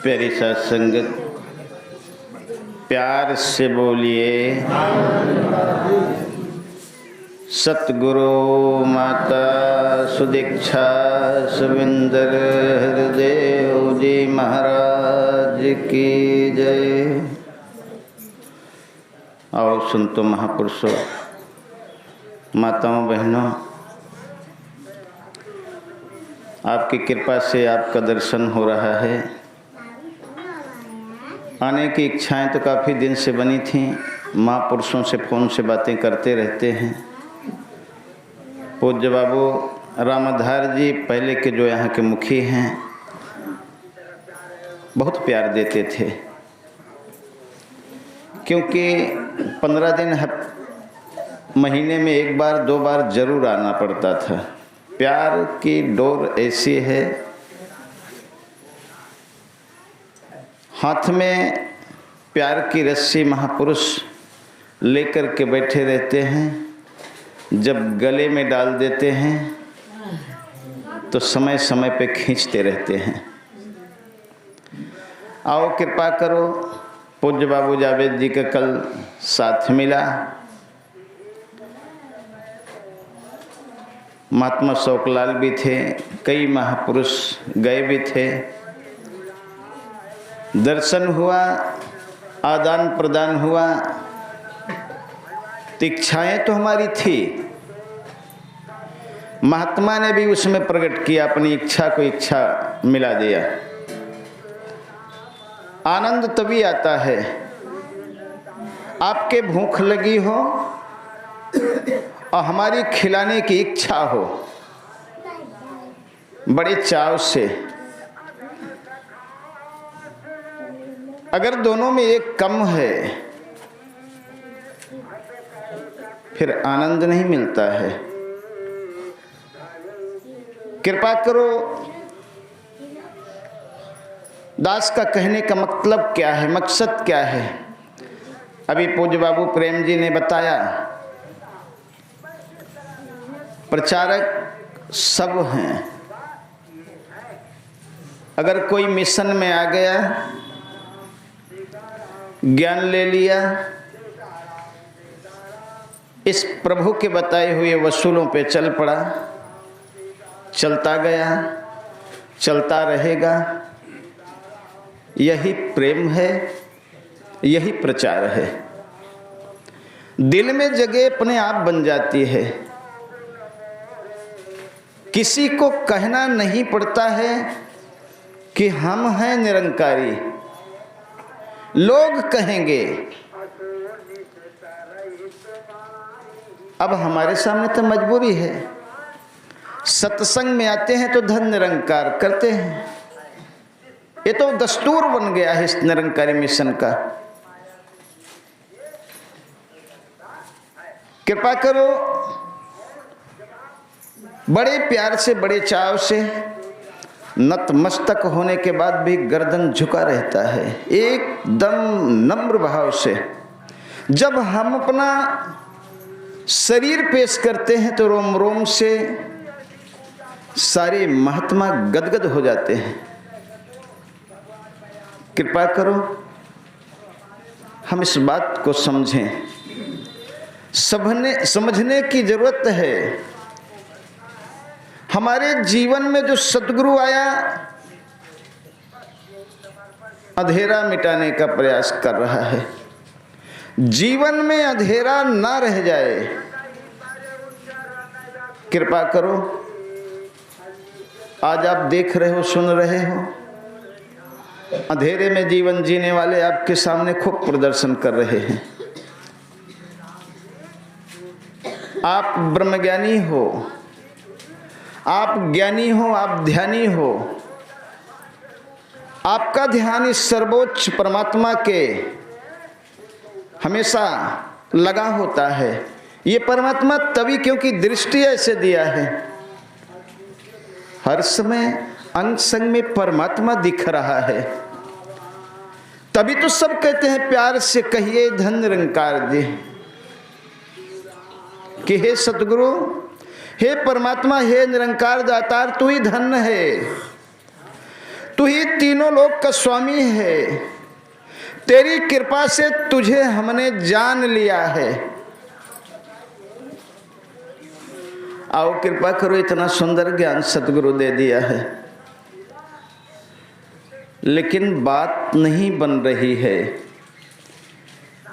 प्यारी साथ संगत, प्यार से बोलिए सतगुरु माता सुदीक्षा सुविंदर हरदेव जी महाराज की जय। आओ संतो महापुरुषों, माताओं बहनों, आपकी कृपा से आपका दर्शन हो रहा है। आने की इच्छाएं तो काफ़ी दिन से बनी थी। महापुरुषों से फ़ोन से बातें करते रहते हैं। पूज्य बाबू रामाधार जी पहले के जो यहाँ के मुखी हैं, बहुत प्यार देते थे, क्योंकि 15 दिन महीने में एक बार दो बार जरूर आना पड़ता था। प्यार की डोर ऐसी है, हाथ में प्यार की रस्सी महापुरुष लेकर के बैठे रहते हैं। जब गले में डाल देते हैं तो समय समय पे खींचते रहते हैं। आओ कृपा करो। पूज्य बाबू जावेद जी का कल साथ मिला। महात्मा शौकलाल भी थे, कई महापुरुष गए भी थे। दर्शन हुआ, आदान प्रदान हुआ। इच्छाएं तो हमारी थी, महात्मा ने भी उसमें प्रकट किया, अपनी इच्छा को इच्छा मिला दिया। आनंद तभी आता है आपके भूख लगी हो और हमारी खिलाने की इच्छा हो, बड़े चाव से। अगर दोनों में एक कम है फिर आनंद नहीं मिलता है। कृपा करो। दास का कहने का मतलब क्या है, मकसद क्या है? अभी पूज्य बाबू प्रेम जी ने बताया, प्रचारक सब हैं। अगर कोई मिशन में आ गया, ज्ञान ले लिया, इस प्रभु के बताए हुए वसूलों पे चल पड़ा, चलता गया, चलता रहेगा, यही प्रेम है, यही प्रचार है। दिल में जगह अपने आप बन जाती है। किसी को कहना नहीं पड़ता है कि हम हैं निरंकारी। लोग कहेंगे। अब हमारे सामने तो मजबूरी है। सत्संग में आते हैं तो धन निरंकार करते हैं। ये तो दस्तूर बन गया है इस निरंकारी मिशन का। कृपा करो। बड़े प्यार से, बड़े चाव से, नतमस्तक होने के बाद भी गर्दन झुका रहता है, एकदम नम्र भाव से। जब हम अपना शरीर पेश करते हैं तो रोम रोम से सारे महात्मा गदगद हो जाते हैं। कृपा करो, हम इस बात को समझें। समझने की जरूरत है। हमारे जीवन में जो सतगुरु आया, अंधेरा मिटाने का प्रयास कर रहा है। जीवन में अंधेरा ना रह जाए, कृपा करो। आज आप देख रहे हो, सुन रहे हो, अंधेरे में जीवन जीने वाले आपके सामने खूब प्रदर्शन कर रहे हैं। आप ब्रह्मज्ञानी हो, आप ज्ञानी हो, आप ध्यानी हो। आपका ध्यान इस सर्वोच्च परमात्मा के हमेशा लगा होता है। ये परमात्मा तभी क्योंकि दृष्टि ऐसे दिया है, हर समय अंग संग में परमात्मा दिख रहा है। तभी तो सब कहते हैं प्यार से कहिए धन निरंकार जी, कि हे सतगुरु, हे परमात्मा, हे निरंकार दातार, तू ही धन्य है। तू ही तीनों लोक का स्वामी है, तेरी कृपा से तुझे हमने जान लिया है। आओ कृपा करो, इतना सुंदर ज्ञान सतगुरु दे दिया है, लेकिन बात नहीं बन रही है।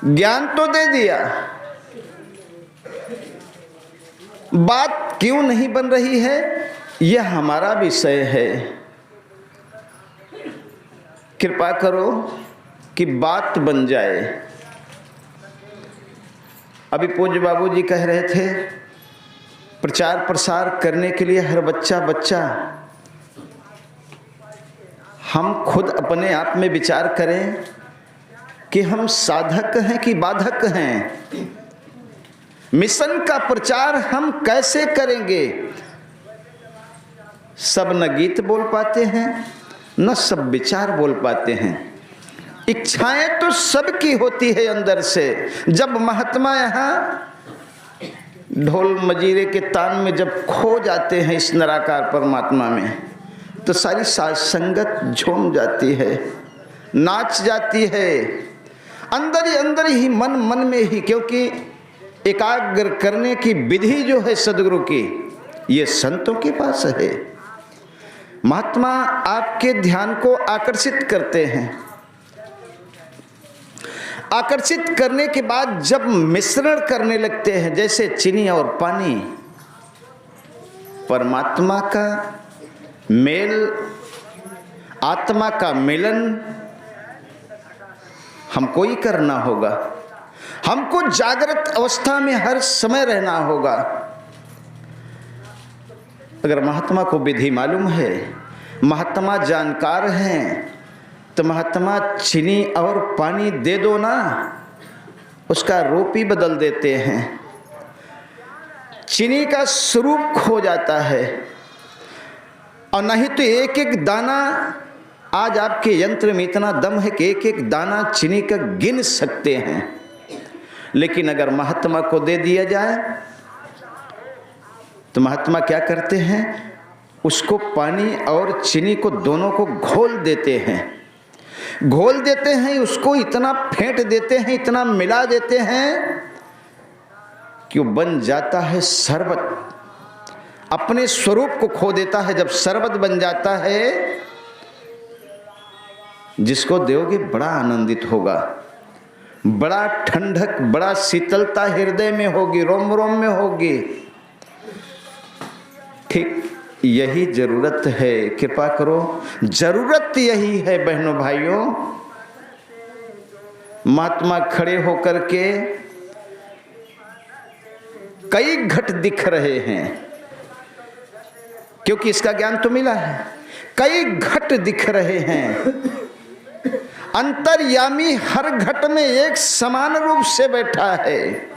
ज्ञान तो दे दिया, बात क्यों नहीं बन रही है, यह हमारा विषय है। कृपा करो कि बात बन जाए। अभी पूज्य बाबूजी कह रहे थे, प्रचार प्रसार करने के लिए हर बच्चा हम खुद अपने आप में विचार करें कि हम साधक हैं कि बाधक हैं। मिशन का प्रचार हम कैसे करेंगे? सब न गीत बोल पाते हैं, न सब विचार बोल पाते हैं। इच्छाएं तो सबकी होती है अंदर से। जब महात्मा यहाँ ढोल मजीरे के तान में जब खो जाते हैं इस निराकार परमात्मा में, तो सारी साज संगत झूम जाती है, नाच जाती है, अंदर ही मन में ही। क्योंकि एकाग्र करने की विधि जो है सदगुरु की, ये संतों के पास है। महात्मा आपके ध्यान को आकर्षित करते हैं। आकर्षित करने के बाद जब मिश्रण करने लगते हैं, जैसे चीनी और पानी, परमात्मा का मेल, आत्मा का मिलन हमको ही करना होगा। हमको जागृत अवस्था में हर समय रहना होगा। अगर महात्मा को विधि मालूम है, महात्मा जानकार हैं, तो महात्मा चीनी और पानी दे दो ना, उसका रूप ही बदल देते हैं। चीनी का स्वरूप खो जाता है, और नहीं तो एक एक दाना, आज आपके यंत्र में इतना दम है कि एक एक दाना चीनी का गिन सकते हैं। लेकिन अगर महात्मा को दे दिया जाए तो महात्मा क्या करते हैं, उसको पानी और चीनी को दोनों को घोल देते हैं। घोल देते हैं, उसको इतना फेंट देते हैं, इतना मिला देते हैं कि वो बन जाता है शरबत। अपने स्वरूप को खो देता है। जब शरबत बन जाता है, जिसको दोगे बड़ा आनंदित होगा, बड़ा ठंडक, बड़ा शीतलता हृदय में होगी, रोम रोम में होगी। ठीक यही जरूरत है। कृपा करो, जरूरत यही है बहनों भाइयों। महात्मा खड़े होकर के कई घट दिख रहे हैं, क्योंकि इसका ज्ञान तो मिला है। कई घट दिख रहे हैं। अंतर्यामी हर घट में एक समान रूप से बैठा है।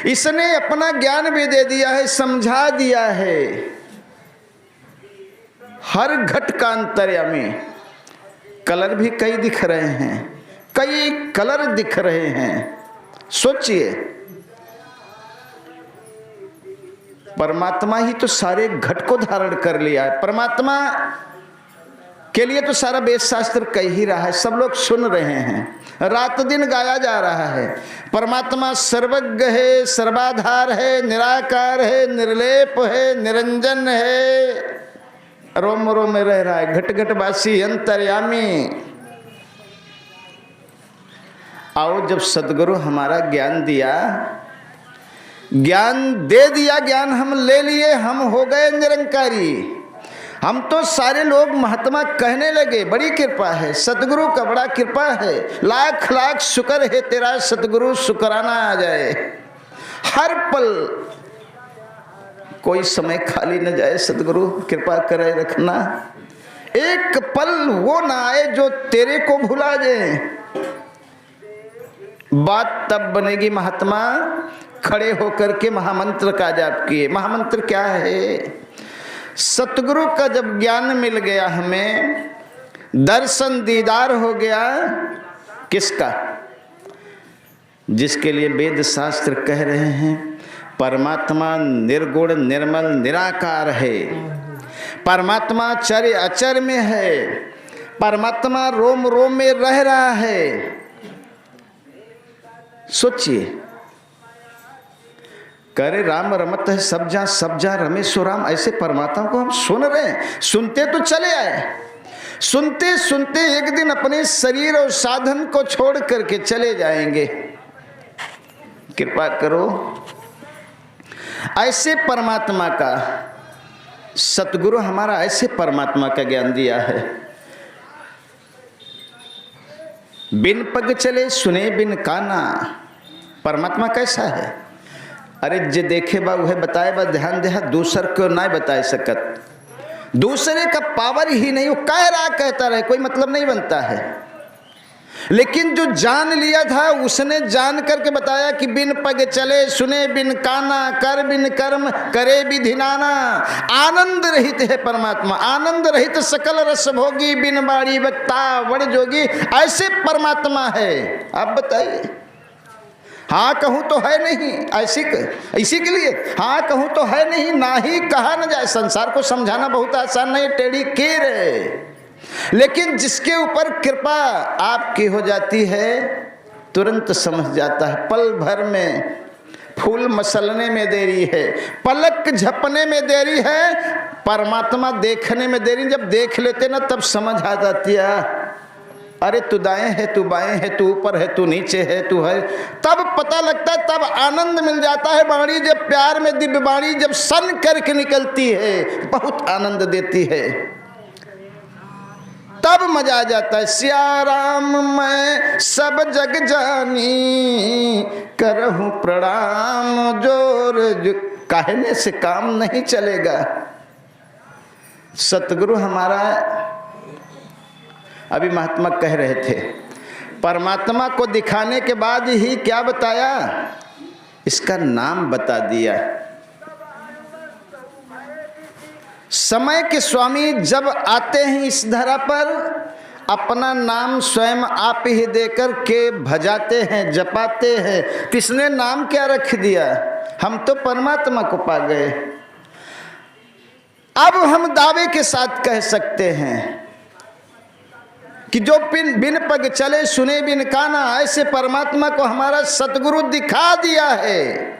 इसने अपना ज्ञान भी दे दिया है, समझा दिया है। हर घट का अंतर्यामी। कलर भी कई दिख रहे हैं, कई कलर दिख रहे हैं। सोचिए, परमात्मा ही तो सारे घट को धारण कर लिया है। परमात्मा के लिए तो सारा वेद शास्त्र कह ही रहा है, सब लोग सुन रहे हैं, रात दिन गाया जा रहा है। परमात्मा सर्वज्ञ है, सर्वाधार है, निराकार है, निर्लेप है, निरंजन है, रोम रोम में रह रहा है, घट घट वासी अंतर्यामी। आओ, जब सदगुरु हमारा ज्ञान दिया, ज्ञान दे दिया, ज्ञान हम ले लिए, हम हो गए निरंकारी। हम तो सारे लोग महात्मा कहने लगे, बड़ी कृपा है, सतगुरु का बड़ा कृपा है, लाख लाख शुक्र है तेरा सतगुरु, शुक्राना आ जाए। हर पल कोई समय खाली न जाए, सतगुरु कृपा करे रखना। एक पल वो ना आए जो तेरे को भुला जाए। बात तब बनेगी महात्मा खड़े होकर के महामंत्र का जाप किए। महामंत्र क्या है? सतगुरु का जब ज्ञान मिल गया, हमें दर्शन दीदार हो गया, किसका? जिसके लिए वेद शास्त्र कह रहे हैं परमात्मा निर्गुण निर्मल निराकार है। परमात्मा चर अचर में है, परमात्मा रोम रोम में रह रहा है। सोचिए, करे राम रमत है सब जा रमेशो राम, ऐसे परमात्मा को हम सुन रहे हैं। सुनते तो चले आए, सुनते सुनते एक दिन अपने शरीर और साधन को छोड़ करके चले जाएंगे। कृपा करो, ऐसे परमात्मा का, सतगुरु हमारा ऐसे परमात्मा का ज्ञान दिया है। बिन पग चले सुने बिन काना, परमात्मा कैसा है? अरे जे देखे बा वह बताए बा, ध्यान दे, दूसर को ना बताए सकत, दूसरे का पावर ही नहीं, वो कह रहा कहता रहे, कोई मतलब नहीं बनता है। लेकिन जो जान लिया था उसने जान करके बताया कि बिन पग चले सुने बिन काना, कर बिन कर्म करे विधि नाना। आनंद रहित है परमात्मा, आनंद रहित सकल रस भोगी, बिन बाड़ी वक्ता वड़ जोगी, ऐसे परमात्मा है। आप बताइए, हाँ कहूँ तो है नहीं, इसी के लिए हाँ कहूँ तो है नहीं, ना ही कहा न जाए। संसार को समझाना बहुत आसान नहीं, टेढ़ी कीर है। लेकिन जिसके ऊपर कृपा आपकी हो जाती है तुरंत समझ जाता है। पल भर में फूल मसलने में देरी है, पलक झपने में देरी है, परमात्मा देखने में देरी। जब देख लेते ना तब समझ आ जाती है, अरे तू दाएं है, तू बाएं है, तू ऊपर है, तू नीचे है, तू है। तब पता लगता है, तब आनंद मिल जाता है। बाणी जब प्यार में दिव्य बाणी जब सन करके निकलती है, बहुत आनंद देती है, तब मजा आ जाता है। सिया राम मैं सब जग जानी, करहूं प्रणाम जोर कहने से काम नहीं चलेगा। सतगुरु हमारा, अभी महात्मा कह रहे थे, परमात्मा को दिखाने के बाद ही क्या बताया, इसका नाम बता दिया। समय के स्वामी जब आते हैं इस धरा पर, अपना नाम स्वयं आप ही देकर के भजाते हैं, जपाते हैं। किसने नाम क्या रख दिया? हम तो परमात्मा को पा गए। अब हम दावे के साथ कह सकते हैं कि जो बिन पग चले सुने बिन काना, ऐसे परमात्मा को हमारा सतगुरु दिखा दिया है।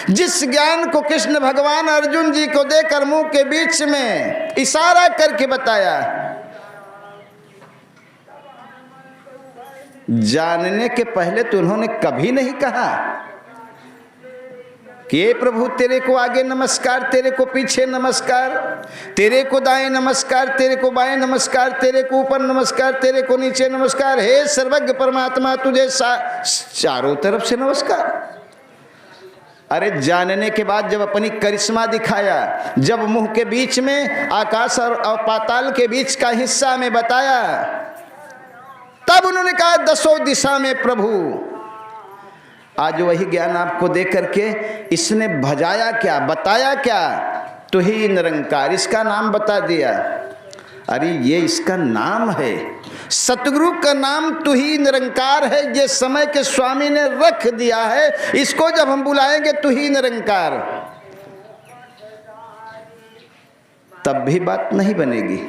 जिस ज्ञान को कृष्ण भगवान अर्जुन जी को देकर मुंह के बीच में इशारा करके बताया, जानने के पहले तो उन्होंने कभी नहीं कहा कि हे प्रभु तेरे को आगे नमस्कार, तेरे को पीछे नमस्कार, तेरे को दाएं नमस्कार, तेरे को बाएं नमस्कार, तेरे को ऊपर नमस्कार, तेरे को नीचे नमस्कार, हे सर्वज्ञ परमात्मा तुझे चारों तरफ से नमस्कार। अरे जानने के बाद जब अपनी करिश्मा दिखाया, जब मुंह के बीच में आकाश और पाताल के बीच का हिस्सा में बताया, तब उन्होंने कहा दसों दिशा में प्रभु। आज वही ज्ञान आपको दे करके इसने भजाया क्या, बताया क्या? तू ही निरंकार, इसका नाम बता दिया। अरे ये इसका नाम है, सतगुरु का नाम तू ही निरंकार है। ये समय के स्वामी ने रख दिया है, इसको जब हम बुलाएंगे तू ही निरंकार, तब भी बात नहीं बनेगी।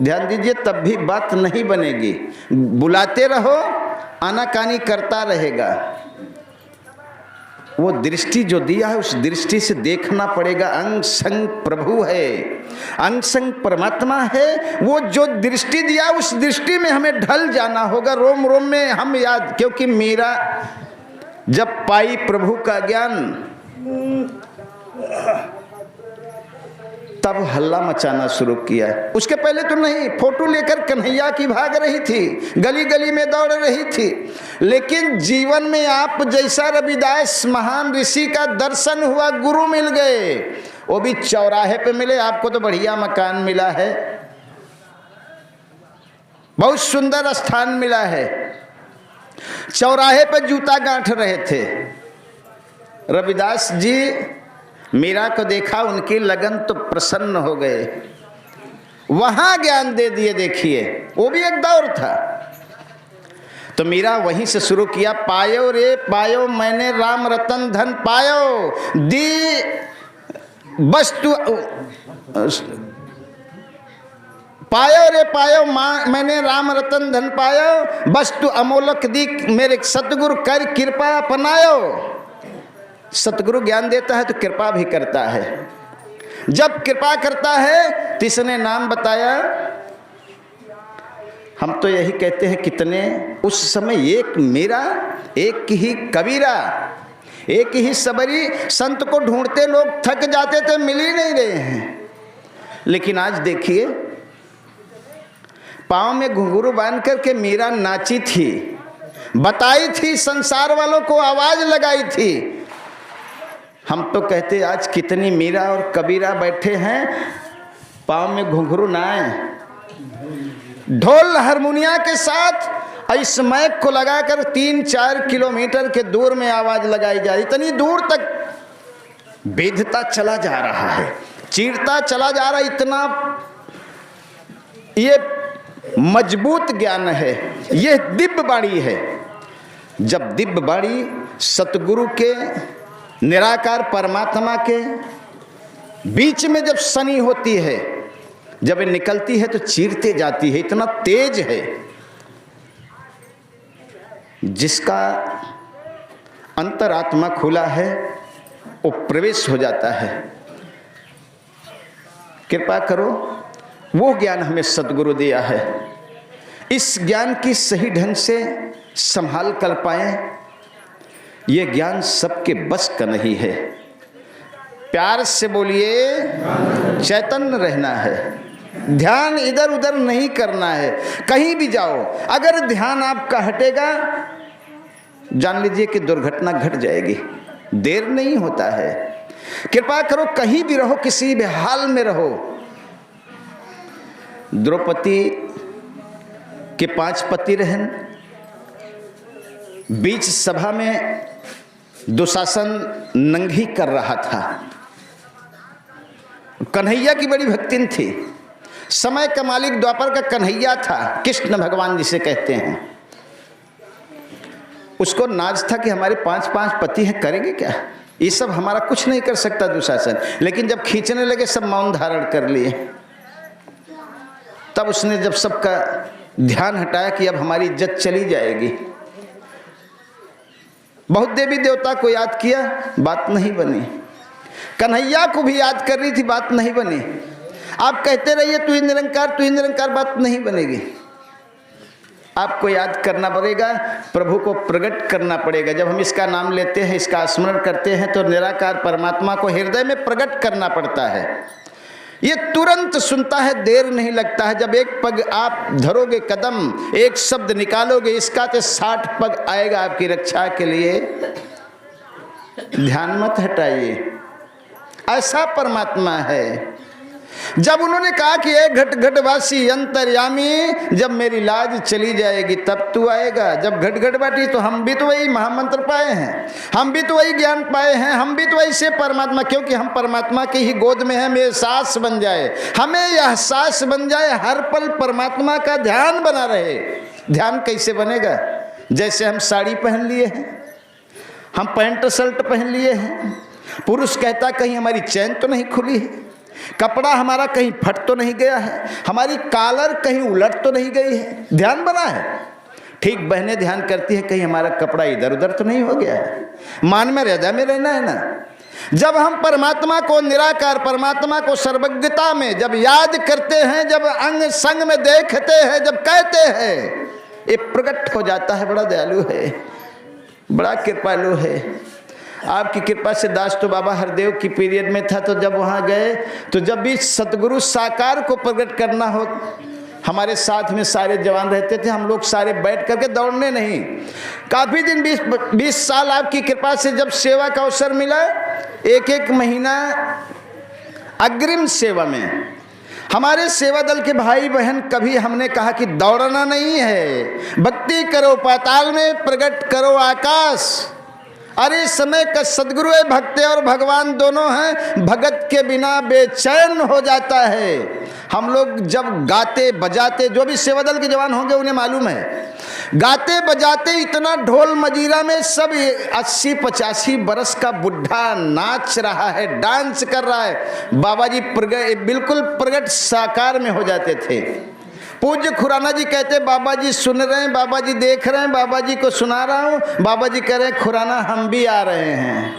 ध्यान दीजिए, तब भी बात नहीं बनेगी। बुलाते रहो, आनाकानी करता रहेगा। वो दृष्टि जो दिया है उस दृष्टि से देखना पड़ेगा। अंग संग प्रभु है, अंग संग परमात्मा है। वो जो दृष्टि दिया उस दृष्टि में हमें ढल जाना होगा। रोम रोम में हम याद, क्योंकि मीरा जब पाई प्रभु का ज्ञान तब हल्ला मचाना शुरू किया। उसके पहले तो नहीं, फोटो लेकर कन्हैया की भाग रही थी, गली गली में दौड़ रही थी। लेकिन जीवन में आप जैसा रविदास महान ऋषि का दर्शन हुआ, गुरु मिल गए, वो भी चौराहे पे मिले। आपको तो बढ़िया मकान मिला है, बहुत सुंदर स्थान मिला है। चौराहे पे जूता गांठ रहे थे। रविदास जी मीरा को देखा, उनकी लगन तो प्रसन्न हो गए, वहां ज्ञान दे दिए। देखिए वो भी एक दौर था। तो मीरा वहीं से शुरू किया, पायो रे पायो मैंने राम रतन धन पायो, दी वस्तु पायो रे पायो मैंने राम रतन धन पायो, वस्तु अमोलक दी मेरे सतगुरु कर कृपा अपनायो। सतगुरु ज्ञान देता है तो कृपा भी करता है। जब कृपा करता है तो इसने नाम बताया। हम तो यही कहते हैं कितने उस समय एक मीरा, एक ही कबीरा, एक ही सबरी, संत को ढूंढते लोग थक जाते थे, मिल ही नहीं रहे हैं। लेकिन आज देखिए, पाँव में घुंघरू बांध करके मीरा नाची थी, बताई थी, संसार वालों को आवाज लगाई थी। हम तो कहते आज कितनी मीरा और कबीरा बैठे हैं, पाँव में घुंघरू नाए, ढोल हारमोनिया के साथ इस माइक को लगाकर 3-4 किलोमीटर के दूर में आवाज लगाई जा रही। इतनी दूर तक बेधता चला जा रहा है, चीरता चला जा रहा है। इतना ये मजबूत ज्ञान है, ये दिव्य बाणी है। जब दिव्य बाणी सतगुरु के, निराकार परमात्मा के बीच में जब सनी होती है, जब ये निकलती है तो चीरते जाती है। इतना तेज है, जिसका अंतरात्मा खुला है वो प्रवेश हो जाता है। कृपा करो, वो ज्ञान हमें सद्गुरु दिया है, इस ज्ञान की सही ढंग से संभाल कर पाएं। ये ज्ञान सबके बस का नहीं है। प्यार से बोलिए, चैतन्य रहना है, ध्यान इधर उधर नहीं करना है। कहीं भी जाओ, अगर ध्यान आपका हटेगा, जान लीजिए कि दुर्घटना घट जाएगी। देर नहीं होता है। कृपा करो, कहीं भी रहो, किसी भी हाल में रहो। द्रौपदी के 5 पति रहन, बीच सभा में दुशासन नंगी कर रहा था। कन्हैया की बड़ी भक्तिन थी, समय का मालिक द्वापर का कन्हैया था, कृष्ण भगवान जिसे कहते हैं। उसको नाज था कि हमारे 5-5 पति हैं, करेंगे क्या, ये सब हमारा कुछ नहीं कर सकता दुशासन। लेकिन जब खींचने लगे सब मौन धारण कर लिए। तब उसने जब सबका ध्यान हटाया कि अब हमारी इज्जत चली जाएगी, बहुत देवी देवता को याद किया, बात नहीं बनी। कन्हैया को भी याद कर रही थी, बात नहीं बनी। आप कहते रहिए तू ही निरंकार, तू ही निरंकार, बात नहीं बनेगी। आपको याद करना पड़ेगा, प्रभु को प्रकट करना पड़ेगा। जब हम इसका नाम लेते हैं, इसका स्मरण करते हैं, तो निराकार परमात्मा को हृदय में प्रकट करना पड़ता है। ये तुरंत सुनता है, देर नहीं लगता है। जब एक पग आप धरोगे कदम, एक शब्द निकालोगे, इसका तो 60 पग आएगा आपकी रक्षा के लिए। ध्यान मत हटाइए, ऐसा परमात्मा है। जब उन्होंने कहा कि ए घट घटवासी अंतर्यामी, जब मेरी लाज चली जाएगी तब तू आएगा। जब घट घट बाटी तो हम भी तो वही महामंत्र पाए हैं, हम भी तो वही ज्ञान पाए हैं, हम भी तो वैसे परमात्मा, क्योंकि हम परमात्मा की ही गोद में हैं। मेरे सांस बन जाए, हमें यह सांस बन जाए, हर पल परमात्मा का ध्यान बना रहे। ध्यान कैसे बनेगा? जैसे हम साड़ी पहन लिए हैं, हम पैंट शर्ट पहन लिए हैं, पुरुष कहता कहीं हमारी चैन तो नहीं खुली है, कपड़ा हमारा कहीं फट तो नहीं गया है, हमारी कॉलर कहीं उलट तो नहीं गई है, ध्यान बना है। ठीक बहनें ध्यान करती है कहीं हमारा कपड़ा इधर उधर तो नहीं हो गया है। मान में रजा में रहना है ना। जब हम परमात्मा को, निराकार परमात्मा को सर्वज्ञता में जब याद करते हैं, जब अंग संग में देखते हैं, जब कहते हैं, ये प्रकट हो जाता है। बड़ा दयालु है, बड़ा कृपालु है। आपकी कृपा से दास तो बाबा हरदेव की पीरियड में था, तो जब वहाँ गए तो जब भी सतगुरु साकार को प्रकट करना हो, हमारे साथ में सारे जवान रहते थे, हम लोग सारे बैठ करके दौड़ने नहीं। काफ़ी दिन 20 साल आपकी कृपा से जब सेवा का अवसर मिला, 1-1 महीना अग्रिम सेवा में हमारे सेवा दल के भाई बहन, कभी हमने कहा कि दौड़ना नहीं है, भक्ति करो, पाताल में प्रकट करो आकाश। अरे समय का सदगुरु है, भक्त और भगवान दोनों हैं, भगत के बिना बेचैन हो जाता है। हम लोग जब गाते बजाते, जो भी सेवादल के जवान होंगे उन्हें मालूम है, गाते बजाते इतना ढोल मजीरा में सब 80-85 बरस का बुढ़ा नाच रहा है, डांस कर रहा है, बाबा जी बिल्कुल प्रगट साकार में हो जाते थे। पूज्य खुराना जी कहते बाबा जी सुन रहे हैं, बाबा जी देख रहे हैं, बाबा जी को सुना रहा हूँ, बाबा जी कह रहे हैं खुराना हम भी आ रहे हैं,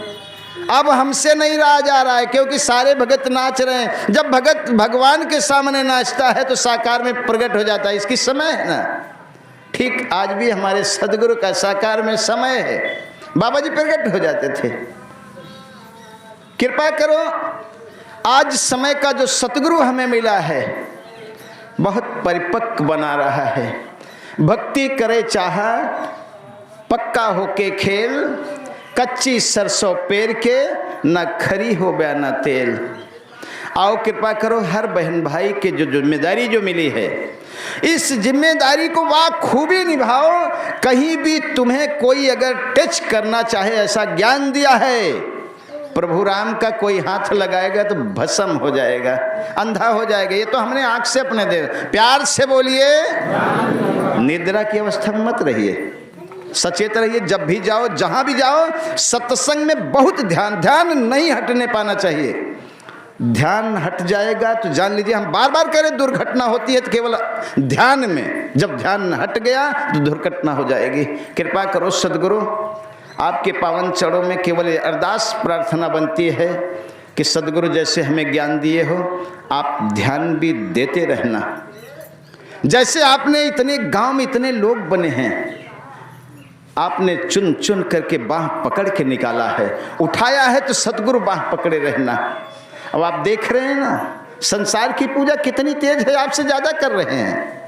अब हमसे नहीं रहा जा रहा है, क्योंकि सारे भगत नाच रहे हैं। जब भगत भगवान के सामने नाचता है तो साकार में प्रकट हो जाता है, इसकी समय है ना। ठीक आज भी हमारे सदगुरु का साकार में समय है, बाबा जी प्रकट हो जाते थे। कृपा करो, आज समय का जो सतगुरु हमें मिला है बहुत परिपक्व बना रहा है। भक्ति करे चाहा पक्का होके खेल, कच्ची सरसों पेर के न खरी हो बया न तेल। आओ कृपा करो, हर बहन भाई के जो जिम्मेदारी जो मिली है, इस जिम्मेदारी को खूबी निभाओ। कहीं भी तुम्हें कोई अगर टच करना चाहे, ऐसा ज्ञान दिया है प्रभु राम का, कोई हाथ लगाएगा तो भस्म हो जाएगा, अंधा हो जाएगा। ये तो हमने आंख से अपने दे, प्यार से बोलिए, निद्रा की अवस्था में मत रहिए, सचेत रहिए। जब भी जाओ, जहां भी जाओ, सत्संग में बहुत ध्यान नहीं हटने पाना चाहिए। ध्यान हट जाएगा तो जान लीजिए, हम बार बार कह रहे दुर्घटना होती है तो केवल ध्यान में, जब ध्यान हट गया तो दुर्घटना हो जाएगी। कृपा करो सदगुरु, आपके पावन चरणों में केवल अरदास प्रार्थना बनती है कि सदगुरु जैसे हमें ज्ञान दिए हो, आप ध्यान भी देते रहना। जैसे आपने इतने गांव में इतने लोग बने हैं, आपने चुन चुन करके बाह पकड़ के निकाला है, उठाया है तो सदगुरु बाह पकड़े रहना। अब आप देख रहे हैं ना, संसार की पूजा कितनी तेज है, आपसे ज्यादा कर रहे हैं।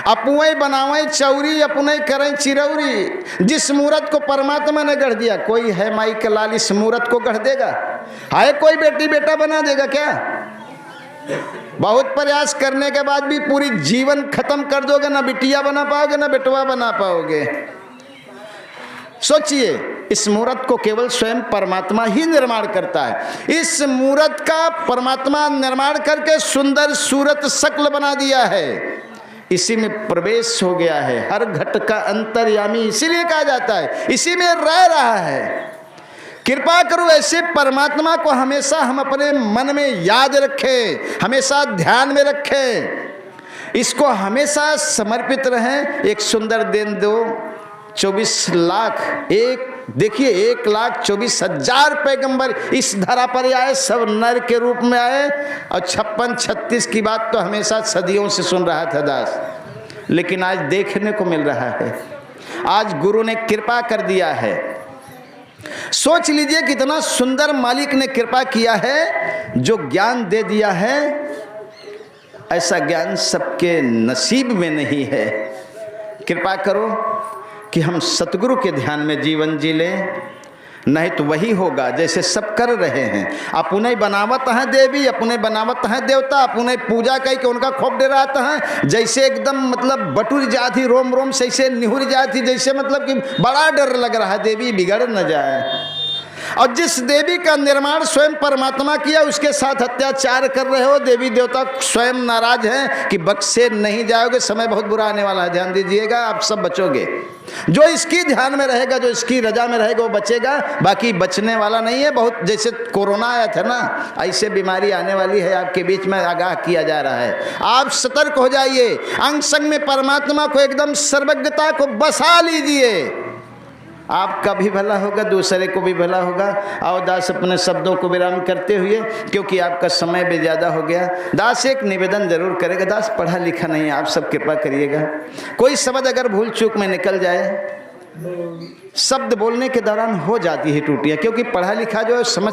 अपुए बनावे चौरी, अपने करें चिरौरी। जिस मूरत को परमात्मा ने गढ़ दिया, कोई है माई के लाल इस मूरत को गढ़ देगा? हाय कोई बेटी बेटा बना देगा क्या? बहुत प्रयास करने के बाद भी पूरी जीवन खत्म कर दोगे, ना बिटिया बना पाओगे ना बेटवा बना पाओगे। सोचिए, इस मूरत को केवल स्वयं परमात्मा ही निर्माण करता है। इस मूरत का परमात्मा निर्माण करके सुंदर सूरत शक्ल बना दिया है, इसी में प्रवेश हो गया है। हर घट का अंतर्यामी इसीलिए कहा जाता है, इसी में रह रहा है। कृपा करो ऐसे परमात्मा को हमेशा हम अपने मन में याद रखें, हमेशा ध्यान में रखें, इसको हमेशा समर्पित रहें। एक सुंदर दिन दो, 24 लाख, एक देखिए 1,24,000 पैगंबर इस धरा पर आए, सब नर के रूप में आए, और 56-36 की बात तो हमेशा सदियों से सुन रहा था दास, लेकिन आज देखने को मिल रहा है। आज गुरु ने कृपा कर दिया है। सोच लीजिए कितना सुंदर मालिक ने कृपा किया है, जो ज्ञान दे दिया है, ऐसा ज्ञान सबके नसीब में नहीं है। कृपा करो कि हम सतगुरु के ध्यान में जीवन जी लें, नहीं तो वही होगा जैसे सब कर रहे हैं। अपने बनावत हैं देवी, अपने बनावत हैं देवता, अपने पूजा कई के उनका खोप डे रहता है, जैसे एकदम मतलब बटुर जाती, रोम रोम से ऐसे निहुर जाती, जैसे मतलब कि बड़ा डर लग रहा है देवी बिगड़ न जाए। और जिस देवी का निर्माण स्वयं परमात्मा किया, उसके साथ अत्याचार कर रहे हो। देवी देवता स्वयं नाराज हैं कि बख्शे नहीं जाओगे, समय बहुत बुरा आने वाला है, ध्यान दीजिएगा, आप सब बचोगे। जो इसकी ध्यान में रहेगा, जो इसकी रजा में रहेगा, वो बचेगा, बाकी बचने वाला नहीं है। बहुत जैसे कोरोना आया था ना, ऐसे बीमारी आने वाली है, आपके बीच में आगाह किया जा रहा है। आप सतर्क हो जाइए, अंग संग में परमात्मा को एकदम सर्वज्ञता को बसा लीजिए, आपका भी भला होगा, दूसरे को भी भला होगा। आओ दास अपने शब्दों को विराम करते हुए, क्योंकि आपका समय भी ज़्यादा हो गया, दास एक निवेदन जरूर करेगा। दास पढ़ा लिखा नहीं है, आप सब कृपा करिएगा, कोई शब्द अगर भूल चूक में निकल जाए, शब्द बोलने के दौरान हो जाती है टूटियाँ, क्योंकि पढ़ा लिखा जो है समझ